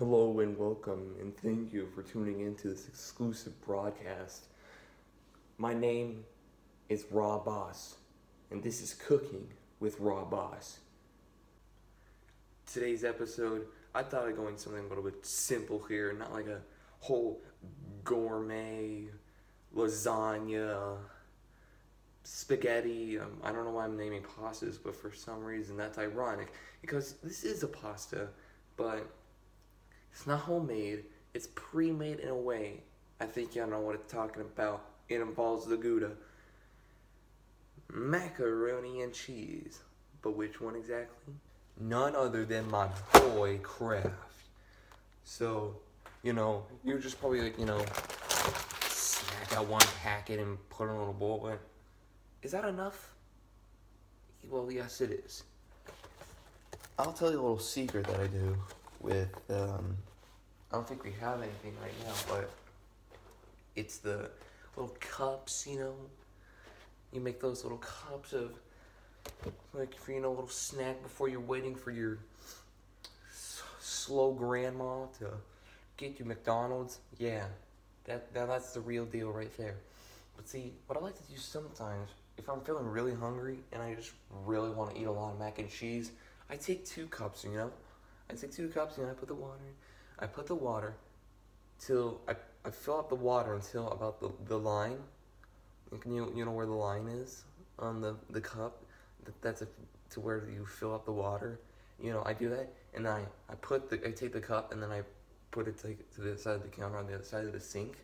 Hello and welcome, and thank you for tuning in to this exclusive broadcast. My name is Raw Boss, and this is Cooking with Raw Boss. Today's episode, I thought I'd go into something a little bit simple here, not like a whole gourmet lasagna, spaghetti. I don't know why I'm naming pastas, but for some reason that's ironic because this is a pasta, but it's not homemade. It's pre-made in a way. I think y'all know what it's talking about. It involves the Gouda. Macaroni and cheese. But which one exactly? None other than my boy Kraft. So, you're just probably like, snack out one packet and put it in a little bowl. But is that enough? Well, yes it is. I'll tell you a little secret that I do with, I don't think we have anything right now, but it's the little cups, you make those little cups of, like, for, a little snack before you're waiting for your slow grandma to get you McDonald's. Yeah, that's the real deal right there. But see, what I like to do sometimes, if I'm feeling really hungry and I just really want to eat a lot of mac and cheese, I take 2 cups, I take 2 cups and I put the water in. I put the water till I fill up the water until about the line. You know where the line is on the cup? That's to where you fill up the water. I do that, and then I take the cup and then I put it to the side of the counter on the other side of the sink,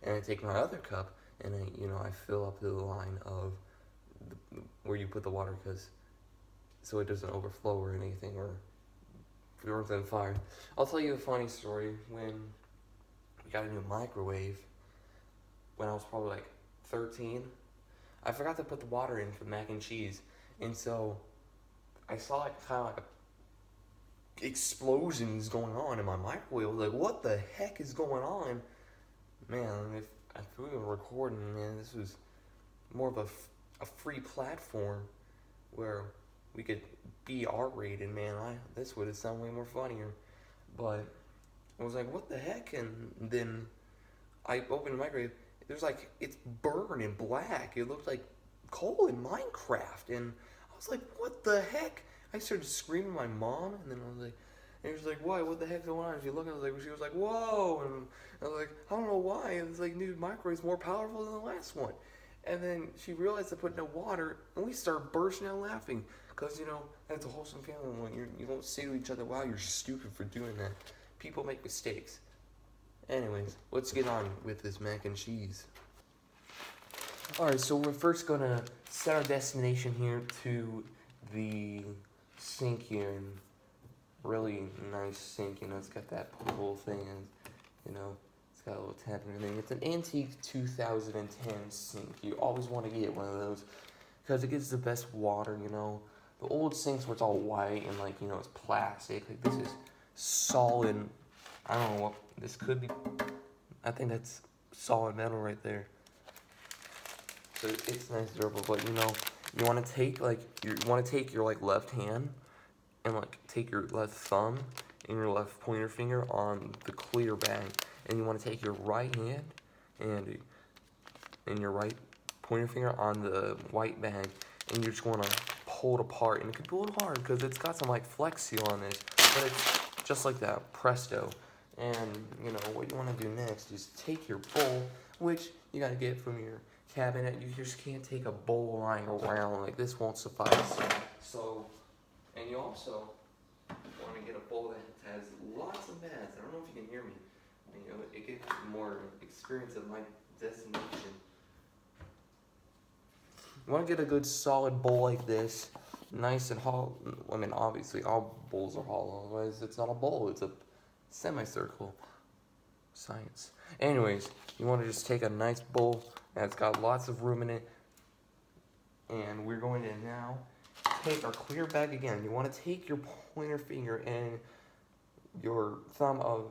and I take my other cup and I fill up to the line of where you put the water, so it doesn't overflow or anything or burns on fire. I'll tell you a funny story. When we got a new microwave, when I was probably like 13, I forgot to put the water in for mac and cheese, and so I saw like kind of like explosions going on in my microwave. I was like, what the heck is going on? Man, if we were recording, man, this was more of a free platform where we could be R-rated, man. This would have sounded way more funnier. But I was like, what the heck? And then I opened the microwave. There's like, it's burned and black. It looked like coal in Minecraft. And I was like, what the heck? I started screaming at my mom, and then she was like, why? What the heck's going on? And she was like, whoa. And I was like, I don't know why. And it's like, new microwave's more powerful than the last one. And then she realized I put no water, and we started bursting out laughing. Because, that's a wholesome family when you don't say to each other, wow, you're stupid for doing that. People make mistakes. Anyways, let's get on with this mac and cheese. Alright, so we're first going to set our destination here to the sink here. And really nice sink, it's got that whole thing, and, it's got a little tap and everything. It's an antique 2010 sink. You always want to get one of those because it gives the best water, The old sinks where it's all white and it's plastic. Like, this is solid. I don't know what this could be. I think that's solid metal right there. So it's nice, durable. But you want to take your left hand and take your left thumb and your left pointer finger on the clear bag, and you want to take your right hand and your right pointer finger on the white bag, and you just want to pull it apart. And it can be a little hard because it's got some Flex Seal on this, but it's just like that, presto. And what you want to do next is take your bowl, which you got to get from your cabinet. You just can't take a bowl lying around, this won't suffice. So, and you also want to get a bowl that has lots of pads. I don't know if you can hear me. It gives more experience of my destination. You want to get a good solid bowl like this, nice and hollow. I mean, obviously all bowls are hollow, otherwise it's not a bowl, it's a semicircle. Science. Anyways, you want to just take a nice bowl that's got lots of room in it, and we're going to now take our clear bag again. You want to take your pointer finger and your thumb of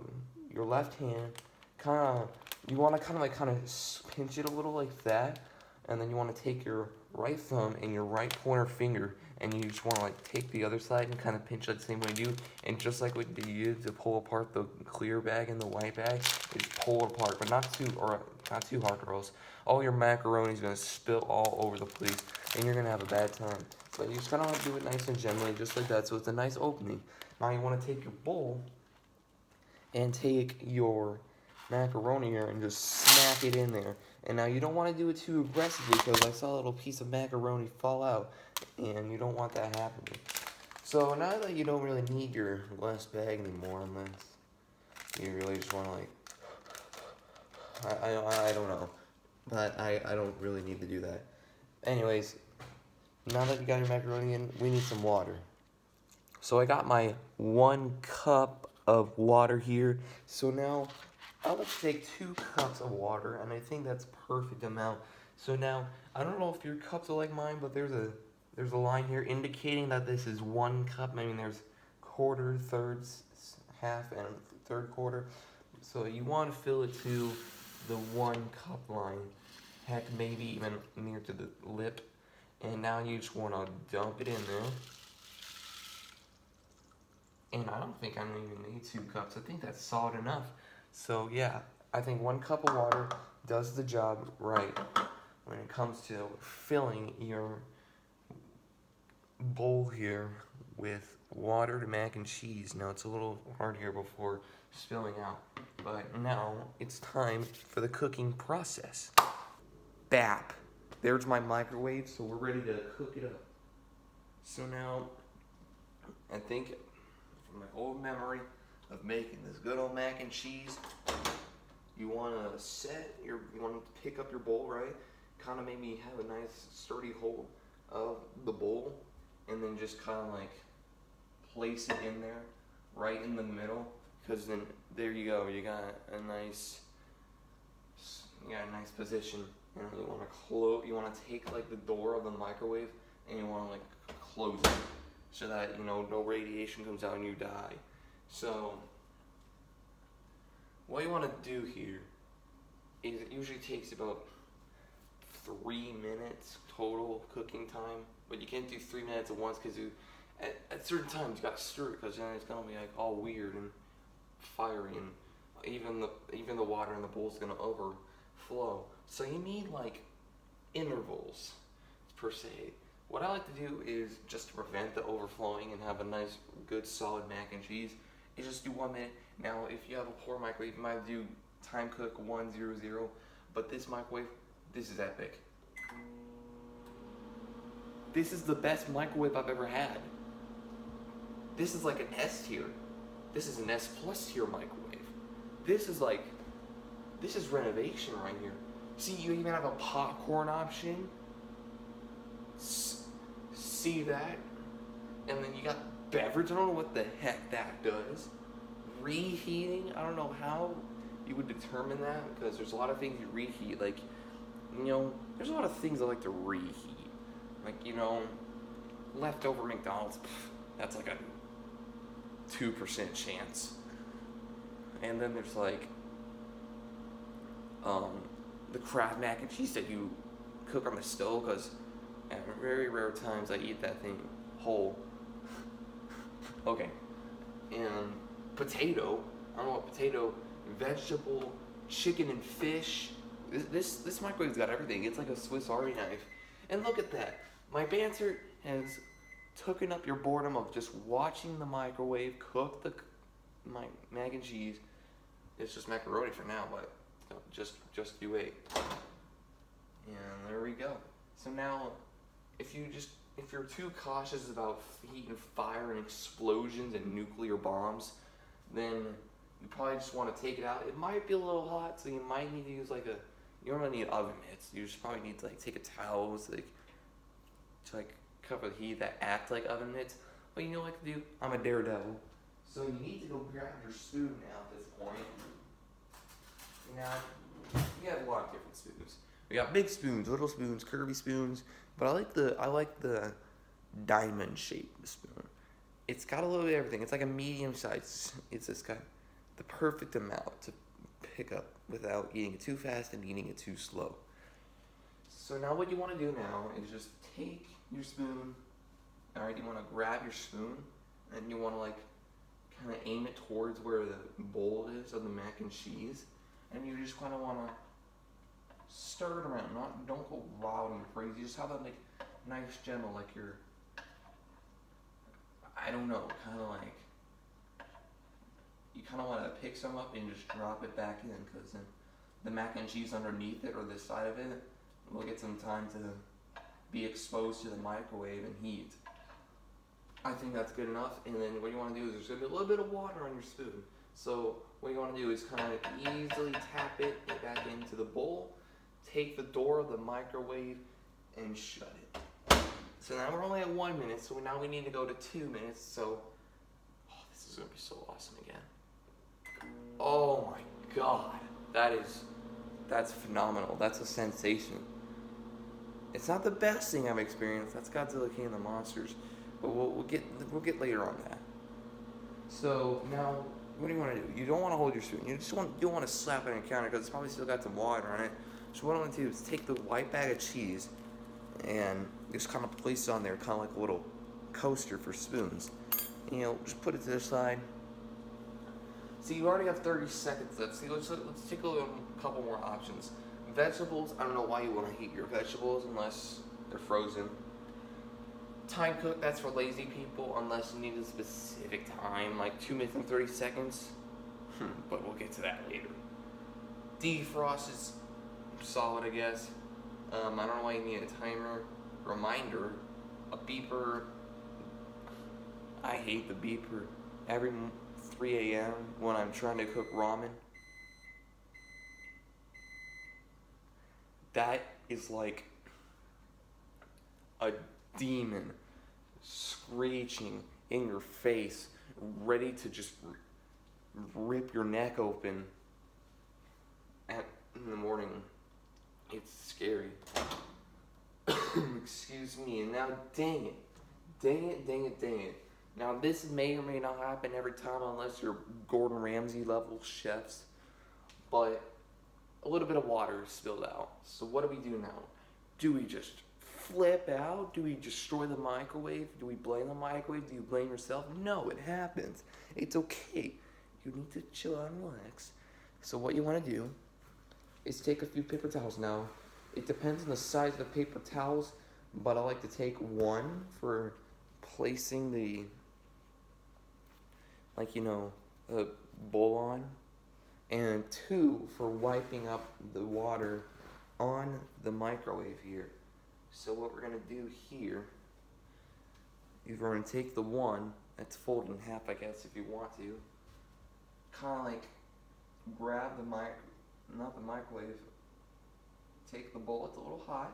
your left hand, you want to kind of pinch it a little like that, and then you want to take your right thumb and your right pointer finger, and you just want to like take the other side and kind of pinch like the same way you do, and just like what you did to pull apart the clear bag and the white bag, just pull it apart, but not too hard, or else all your macaroni is gonna spill all over the place, and you're gonna have a bad time. But you just kind of want to do it nice and gently, just like that, so it's a nice opening. Now you want to take your bowl and take your macaroni here and just smack it in there. And now you don't want to do it too aggressively because I saw a little piece of macaroni fall out, and you don't want that happening. So now that you don't really need your last bag anymore, unless you really just want to like, I don't know, but I don't really need to do that. Anyways, now that you got your macaroni in, we need some water. So I got my 1 cup of water here. So now I like to take 2 cups of water, and I think that's perfect amount. So now I don't know if your cups are like mine, but there's a line here indicating that this is 1 cup. I mean, there's quarter, thirds, half, and third quarter. So you want to fill it to the 1 cup line. Heck, maybe even near to the lip. And now you just want to dump it in there. And I don't think I even need 2 cups. I think that's solid enough. So yeah, I think 1 cup of water does the job right when it comes to filling your bowl here with water to mac and cheese. Now it's a little hard here before spilling out, but now it's time for the cooking process. Bap. There's my microwave, so we're ready to cook it up. So now, I think from my old memory of making this good old mac and cheese, you want to pick up your bowl, right? Kind of maybe have a nice sturdy hold of the bowl, and then just kind of like place it in there, right in the middle, because then there you go, you got a nice position. And you want to close. You want to take like the door of the microwave, and you want to like close it so that no radiation comes out and you die. So what you want to do here is it usually takes about 3 minutes total cooking time, but you can't do 3 minutes at once because at certain times you got to stir it because then it's gonna be like all weird and fiery, and even the water in the bowl is gonna overflow. So you need like intervals per se. What I like to do is just to prevent the overflowing and have a nice, good, solid mac and cheese, is just do 1 minute. Now, if you have a poor microwave, you might do time cook 100, but this microwave, this is epic. This is the best microwave I've ever had. This is like an S tier. This is an S plus tier microwave. This is renovation right here. See, you even have a popcorn option. See that? And then you got beverage. I don't know what the heck that does. Reheating. I don't know how you would determine that, because there's a lot of things you reheat. Like, there's a lot of things I like to reheat. Like, leftover McDonald's. That's like a 2% chance. And then there's like the Kraft mac and cheese that you cook on the stove, because at very rare times I eat that thing whole. Okay. And potato, I don't know what potato, vegetable, chicken and fish. This microwave's got everything. It's like a Swiss Army knife. And look at that. My banter has taken up your boredom of just watching the microwave cook my mac and cheese. It's just macaroni for now, but just you wait. And there we go. So now, if you're too cautious about heat and fire and explosions and nuclear bombs, then you probably just want to take it out. It might be a little hot, so you might need to use you don't really need oven mitts. You just probably need to take a towel to cover the heat that act like oven mitts. But you know what to do? I'm a daredevil. So you need to go grab your spoon now at this point. Now, we have a lot of different spoons. We got big spoons, little spoons, curvy spoons, but I like the diamond shaped spoon. It's got a little bit of everything. It's like a medium size. It's just got the perfect amount to pick up without eating it too fast and eating it too slow. So now what you want to do now is just take your spoon. All right, you want to grab your spoon and you want to like kind of aim it towards where the bowl is of the mac and cheese, and you just kind of want to stir it around. Don't go loud and crazy. Just have it like nice, gentle, like you're, I don't know, kind of like you kind of want to pick some up and just drop it back in, because then the mac and cheese underneath it or this side of it will get some time to be exposed to the microwave and heat. I think that's good enough. And then what you want to do is there's going to be a little bit of water on your spoon. So what you want to do is kind of easily tap it back into the bowl, take the door of the microwave, and shut it. So now we're only at 1 minute, so now we need to go to 2 minutes. So, oh, this is going to be so awesome again. Oh my God, that's phenomenal. That's a sensation. It's not the best thing I've experienced. That's Godzilla King of the Monsters. But we'll get later on that. So now, what do you want to do? You don't want to hold your spoon. You don't want to slap it on the counter because it's probably still got some water on it. So what I want to do is take the white bag of cheese and just kind of place it on there, kind of like a little coaster for spoons. You know, just put it to the side. See, you already have 30 seconds left. See, let's take a couple more options. Vegetables. I don't know why you want to heat your vegetables unless they're frozen. Time cook, that's for lazy people, unless you need a specific time, like 2 minutes and 30 seconds. But we'll get to that later. Defrost is solid, I guess. I don't know why you need a timer, reminder, a beeper. I hate the beeper. Every 3 a.m. when I'm trying to cook ramen. That is like a demon screeching in your face, ready to just rip your neck open in the morning. It's scary. Excuse me. And now, dang it. Now, this may or may not happen every time unless you're Gordon Ramsay level chefs, but a little bit of water is spilled out. So what do we do now? Do we just flip out? Do we destroy the microwave? Do we blame the microwave? Do you blame yourself? No, it happens. It's okay. You need to chill out and relax. So what you want to do is take a few paper towels. Now, it depends on the size of the paper towels, but I like to take one for placing the, the bowl on, and two for wiping up the water on the microwave here. So what we're going to do here is we're going to take the one that's folded in half, I guess, if you want to. Kind of like grab the not the microwave. Take the bowl, it's a little hot.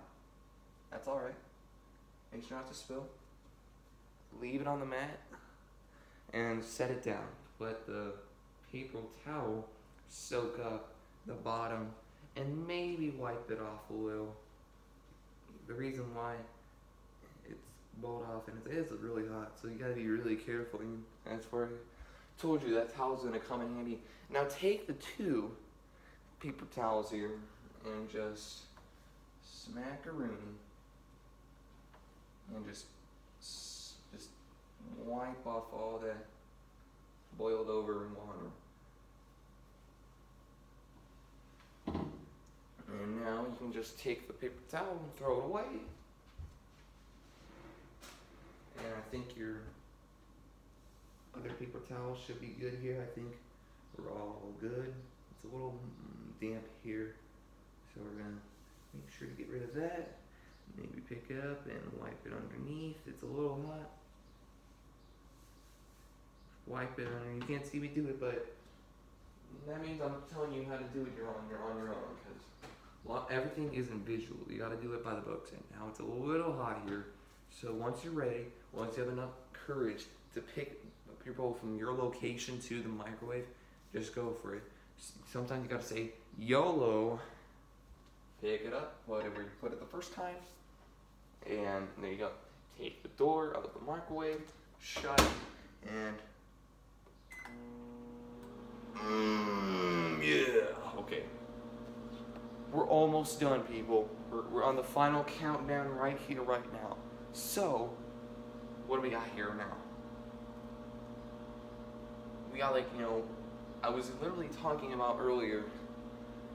That's alright. Make sure not to spill. Leave it on the mat and set it down. Let the paper towel soak up the bottom and maybe wipe it off a little. The reason why it's bowled off and it is really hot, so you gotta be really careful. And that's where I told you that towel's gonna come in handy. Now take the two paper towels here and just Macaroni and just wipe off all that boiled over water. And now you can just take the paper towel and throw it away. And I think your other paper towel should be good here. I think we're all good. It's a little damp here, so we're gonna make sure to get rid of that. Maybe pick it up and wipe it underneath. It's a little hot. Wipe it underneath. You can't see me do it, but that means I'm telling you how to do it. You're on your own, because everything isn't visual. You got to do it by the books. And now it's a little hot here. So once you're ready, once you have enough courage to pick up your bowl from your location to the microwave, just go for it. Sometimes you got to say YOLO. Pick it up, whatever you put it the first time, and there you go. Take the door out of the microwave, shut it, and yeah, okay. We're almost done, people. We're on the final countdown right here, right now. So, what do we got here now? We got, like, I was literally talking about earlier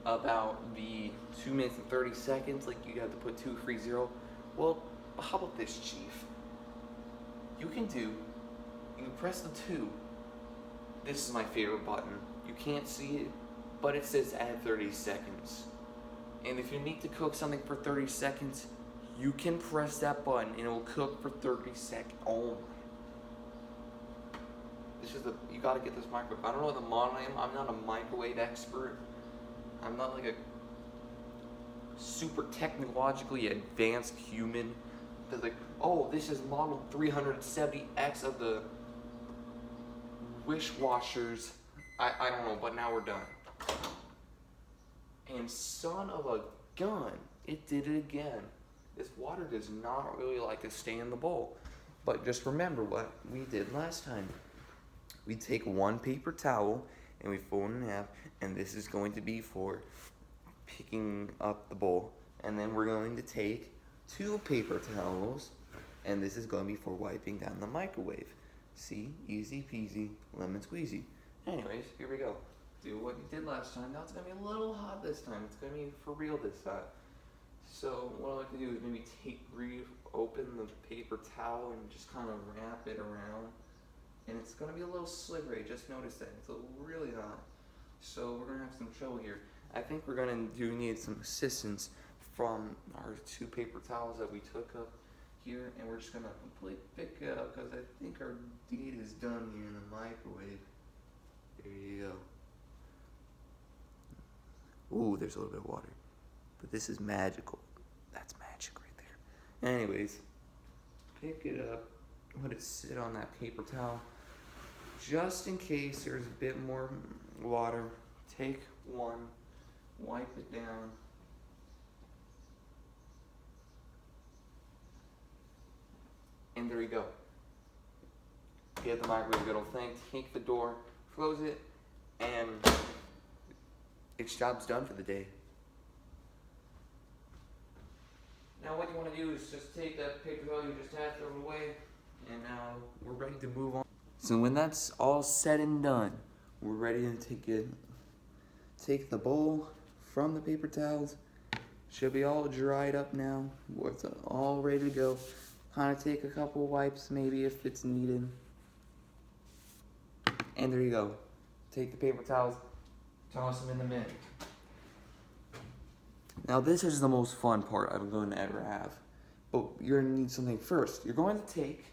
about the 2 minutes and 30 seconds, like you have to put 230. Well, how about this, Chief? You can press the 2. This is my favorite button. You can't see it, but it says add 30 seconds. And if you need to cook something for 30 seconds, you can press that button and it will cook for 30 seconds. Oh my. You gotta get this microwave. I don't know what the model I am. I'm not a microwave expert. I'm not like a super technologically advanced human that's like, oh, this is model 370X of the wishwashers. I don't know, but now we're done. And son of a gun, it did it again. This water does not really like to stay in the bowl. But just remember what we did last time. We take one paper towel and we fold it in half, and this is going to be for picking up the bowl. And then we're going to take 2 paper towels, and this is going to be for wiping down the microwave. See? Easy peasy, lemon squeezy. Anyways, here we go. Do what you did last time. Now it's going to be a little hot this time. It's going to be for real this time. So what I like to do is maybe open the paper towel and just kind of wrap it around. And it's going to be a little slippery. Just notice that. It's really hot. So we're going to have some trouble here. I think we're going to need some assistance from our 2 paper towels that we took up here. And we're just going to pick it up because I think our deed is done here in the microwave. There you go. Ooh, there's a little bit of water. But this is magical. That's magic right there. Anyways, pick it up. Let it sit on that paper towel. Just in case there's a bit more water, take one, wipe it down. And there you go. Get the microwave good old thing, take the door, close it, and its job's done for the day. Now what you want to do is just take that paper towel you just had, throw it away, and now we're ready to move on. So when that's all said and done, we're ready to take the bowl from the paper towels. Should be all dried up now. It's all ready to go. Kind of take a couple wipes maybe if it's needed. And there you go. Take the paper towels, toss them in the bin. Now this is the most fun part I'm going to ever have. But you're going to need something first. You're going to take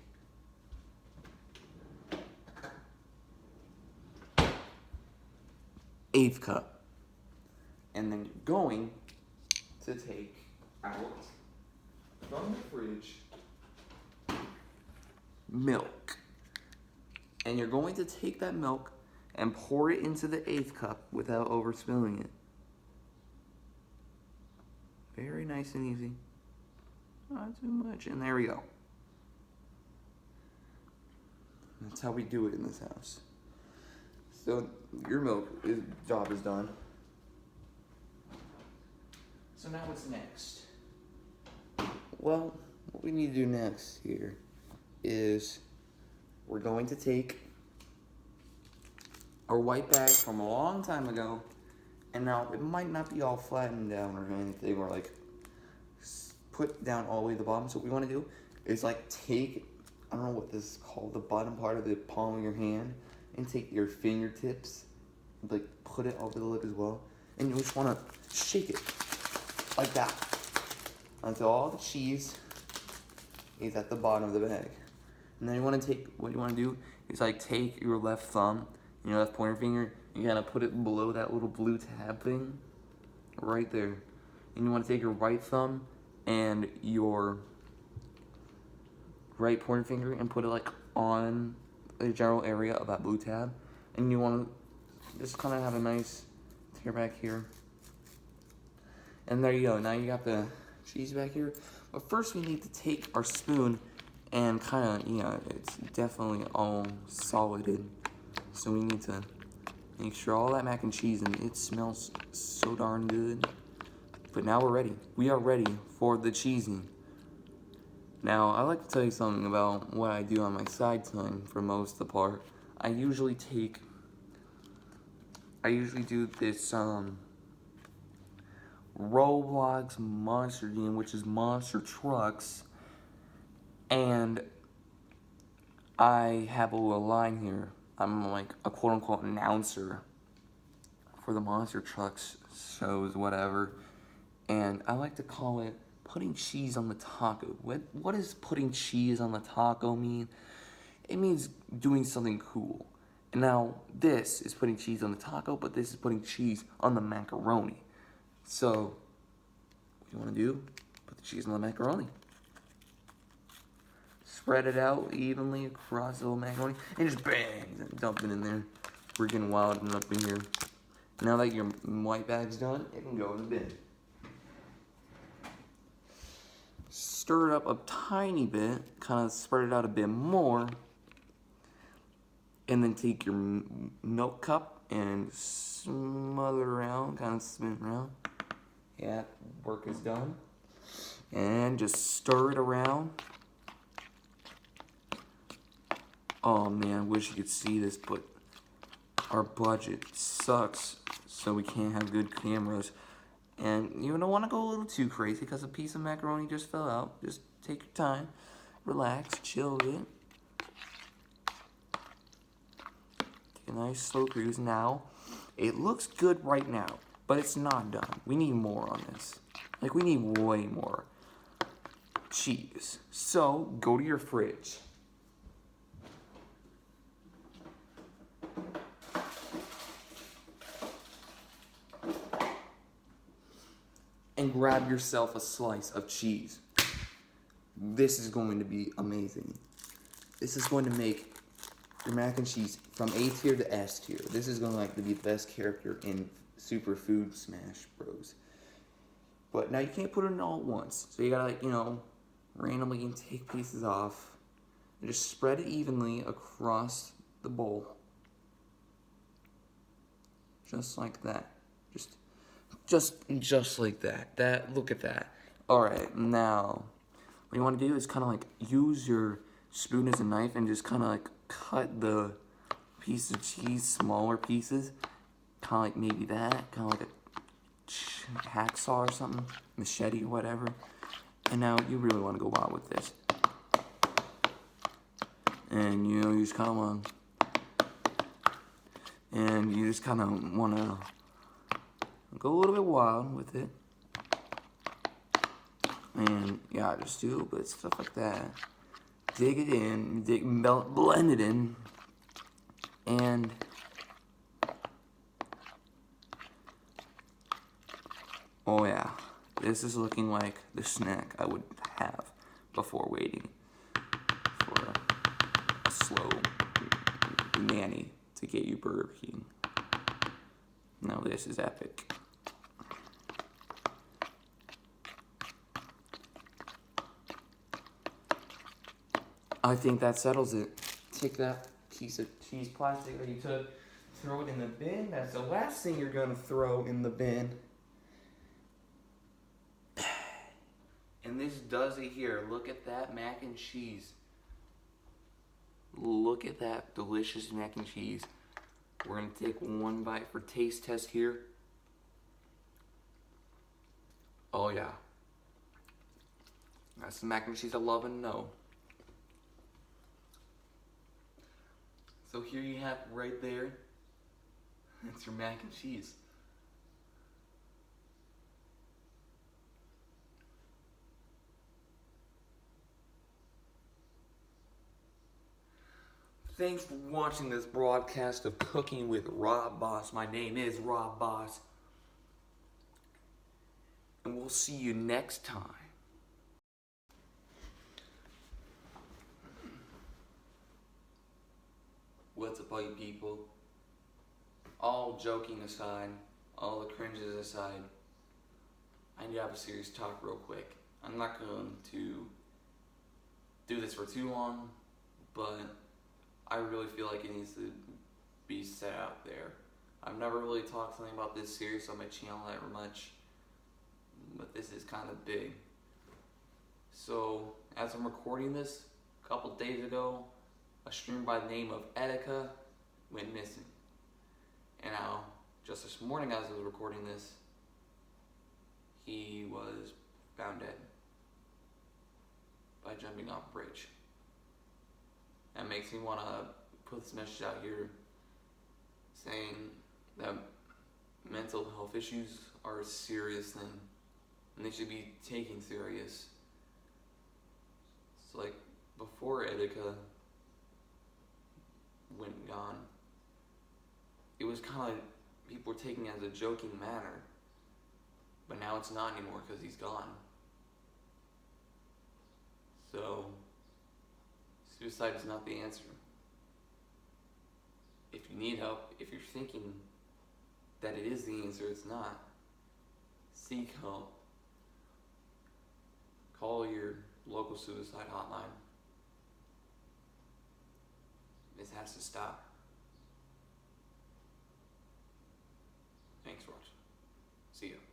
eighth cup. And then you're going to take out from the fridge milk. And you're going to take that milk and pour it into the eighth cup without overspilling it. Very nice and easy. Not too much. And there we go. That's how we do it in this house. So your job is done. So now what's next? Well, what we need to do next here is we're going to take our white bag from a long time ago, and now it might not be all flattened down or anything, or like put down all the way to the bottom. So what we want to do is like take, I don't know what this is called, the bottom part of the palm of your hand, and take your fingertips, like put it over the lid as well, and you just want to shake it like that until all the cheese is at the bottom of the bag. And then what you want to do is like take your left thumb and your left pointer finger, you kind of put it below that little blue tab thing right there. And you want to take your right thumb and your right pointer finger and put it like on the general area of that blue tab. And you want to just kind of have a nice tear back here. And there you go. Now you got the cheese back here. But first we need to take our spoon and kind of, it's definitely all solided. So we need to make sure all that mac and cheese, and it smells so darn good. But now we're ready. We are ready for the cheesing. Now, I'd like to tell you something about what I do on my side time for most of the part. I usually do this, Roblox monster game, which is monster trucks, and I have a little line here. I'm like a quote-unquote announcer for the monster trucks shows, whatever, and I like to call it putting cheese on the taco. What does putting cheese on the taco mean? It means doing something cool. And now this is putting cheese on the taco, but this is putting cheese on the macaroni. So, what you want to do? Put the cheese on the macaroni. Spread it out evenly across the little macaroni, and just bang, dump it in there. We're getting wild and up in here. Now that your white bag's done, it can go in the bin. Stir it up a tiny bit, kind of spread it out a bit more, and then take your milk cup and smother around, kind of spin it around. Yeah, work is done. And just stir it around. Oh man, I wish you could see this, but our budget sucks, so we can't have good cameras. And you don't want to go a little too crazy because a piece of macaroni just fell out. Just take your time, relax, chill a bit. Take a nice slow cruise. Now, it looks good right now, but it's not done. We need more on this. Like, we need way more cheese. So, go to your fridge. And grab yourself a slice of cheese. This is going to be amazing. This is going to make your mac and cheese from A tier to S tier. This is going to be the best character in Super Food Smash Bros. But now you can't put it in all at once. So you gotta, randomly take pieces off and just spread it evenly across the bowl. Just like that. Just like that. Look at that. Alright, now, what you want to do is kind of use your spoon as a knife and just kind of cut the piece of cheese smaller pieces. Kind of maybe that. Kind of like a hacksaw or something. Machete or whatever. And now you really want to go wild with this. And you just kind of want to... And you just kind of want to go a little bit wild with it. And yeah, just do a little bit of stuff like that. Dig it in, blend it in. And oh yeah, this is looking like the snack I would have before waiting for a slow nanny to get you Burger King. Now this is epic. I think that settles it. Take that piece of cheese plastic that you took, throw it in the bin. That's the last thing you're gonna throw in the bin. And this does it here. Look at that mac and cheese. Look at that delicious mac and cheese. We're gonna take one bite for taste test here. Oh yeah. That's the mac and cheese I love and know. So here you have right there. That's your mac and cheese. Thanks for watching this broadcast of Cooking with Rob Boss. My name is Rob Boss. And we'll see you next time. What's up, all you people? All joking aside, all the cringes aside, I need to have a serious talk real quick. I'm not going to do this for too long, but I really feel like it needs to be said out there. I've never really talked something about this serious on my channel that much, but this is kind of big. So, as I'm recording this, a couple days ago, a streamer by the name of Etika went missing. And now, just this morning as I was recording this, he was found dead by jumping off a bridge. That makes me want to put this message out here saying that mental health issues are a serious thing and they should be taken serious. It's like before Etika went gone, it was kind of people were taking it as a joking manner, but now it's not anymore because he's gone. So suicide is not the answer. If you need help, if you're thinking that it is the answer, it's not. Seek help. Call your local suicide hotline. This has to stop. Thanks for watching. See ya.